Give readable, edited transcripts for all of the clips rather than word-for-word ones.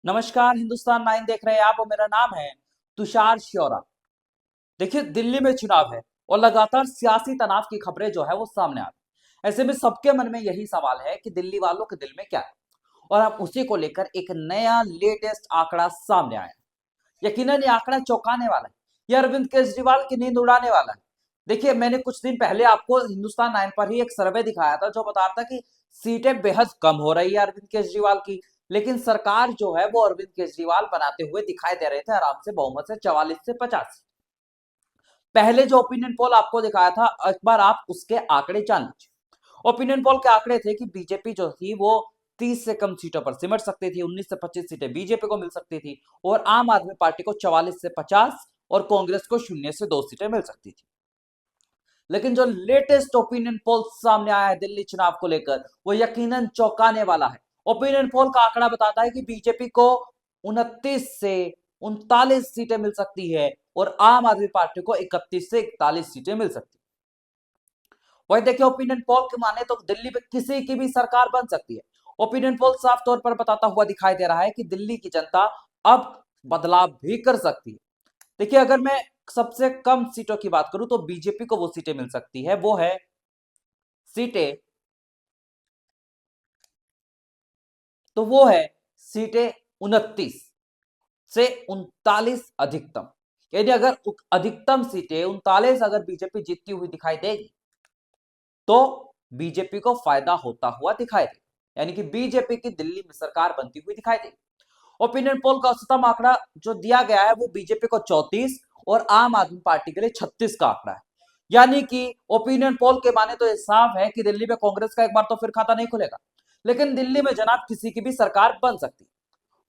नमस्कार, हिंदुस्तान 9 देख रहे हैं आप और मेरा नाम है तुषार श्योरा। देखिए, दिल्ली में चुनाव है और लगातार सियासी तनाव की खबरें जो है वो सामने आ रही। ऐसे में सबके मन में यही सवाल है कि दिल्ली वालों के दिल में क्या है, और अब उसी को लेकर एक नया लेटेस्ट आंकड़ा सामने आया है। यकीनन ये आंकड़ा चौंकाने वाला है। ये अरविंद केजरीवाल की नींद उड़ाने वाला है। देखिए, मैंने कुछ दिन पहले आपको हिंदुस्तान 9 पर ही एक सर्वे दिखाया था जो बता रहा था कि सीटें बेहद कम हो रही है अरविंद केजरीवाल की, लेकिन सरकार जो है वो अरविंद केजरीवाल बनाते हुए दिखाई दे रहे थे आराम से बहुमत से 44 से 50। पहले जो ओपिनियन पोल आपको दिखाया था, एक बार आप उसके आंकड़े जान लीजिए। ओपिनियन पोल के आंकड़े थे कि बीजेपी जो थी वो 30 से कम सीटों पर सिमट सकती थी, 19 से 25 सीटें बीजेपी को मिल सकती थी, और आम आदमी पार्टी को 44 से 50 और कांग्रेस को 0 से 2 सीटें मिल सकती थी। लेकिन जो लेटेस्ट ओपिनियन पोल सामने आया है दिल्ली चुनाव को लेकर, वो यकीनन चौंकाने वाला है। ओपिनियन पोल का आंकड़ा बताता है कि बीजेपी को 29 से 39 सीटें मिल सकती है और आम आदमी पार्टी को 31 से 41 सीटें मिल सकती है। वही देखिए, ओपिनियन पोल के माने तो दिल्ली में किसी की भी सरकार बन सकती है। ओपिनियन पोल साफ तौर पर बताता हुआ दिखाई दे रहा है कि दिल्ली की जनता अब बदलाव भी कर सकती है। देखिए, अगर मैं सबसे कम सीटों की बात करूं तो बीजेपी को वो सीटें मिल सकती है, वो है सीटें, तो वो है सीटें 29 से 39 अधिकतम। यानी अगर अधिकतम सीटें 39 अगर बीजेपी जीतती हुई दिखाई देगी तो बीजेपी को फायदा होता हुआ दिखाई देगा, यानी कि बीजेपी की दिल्ली में सरकार बनती हुई दिखाई देगी। ओपिनियन पोल का उच्चतम आंकड़ा जो दिया गया है वो बीजेपी को 34 और आम आदमी पार्टी के लिए 36 का आंकड़ा है। यानी कि ओपिनियन पोल के माने तो ये साफ है कि दिल्ली में कांग्रेस का एक बार तो फिर खाता नहीं खुलेगा, लेकिन दिल्ली में जनाब किसी की भी सरकार बन सकती है।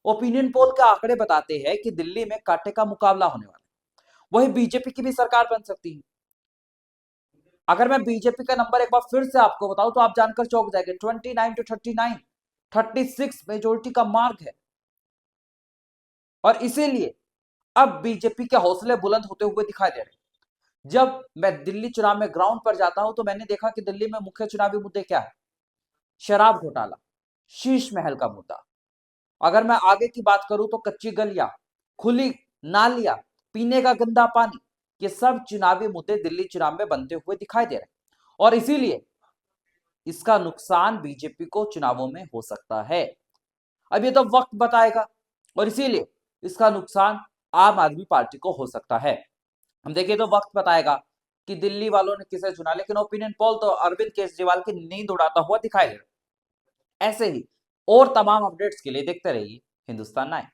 ओपिनियन पोल के आंकड़े बताते हैं कि दिल्ली में कांटे का मुकाबला होने वाला है। वही बीजेपी की भी सरकार बन सकती है। अगर मैं बीजेपी का नंबर एक बार फिर से आपको बताऊं तो आप जानकर चौंक जाएंगे। 29 टू 39, 36 मेजोरिटी का मार्ग है। और इसीलिए अब बीजेपी के हौसले बुलंद होते हुए दिखाई दे रहे हैं। जब मैं दिल्ली चुनाव में ग्राउंड पर जाता हूं तो मैंने देखा कि दिल्ली में मुख्य चुनावी मुद्दे क्या है। शराब घोटाला, शीश महल का मुद्दा, अगर मैं आगे की बात करूं तो कच्ची गलियां, खुली नालियां, पीने का गंदा पानी, ये सब चुनावी मुद्दे दिल्ली चुनाव में बनते हुए दिखाई दे रहे हैं। और इसीलिए इसका नुकसान बीजेपी को चुनावों में हो सकता है। अब ये तो वक्त बताएगा, और इसीलिए इसका नुकसान आम आदमी पार्टी को हो सकता है। हम देखिए तो वक्त बताएगा कि दिल्ली वालों ने किसे चुना, लेकिन ओपिनियन पोल तो अरविंद केजरीवाल की नींद उड़ाता हुआ दिखाई दे रहा है। ऐसे ही और तमाम अपडेट्स के लिए देखते रहिए हिंदुस्तान 9।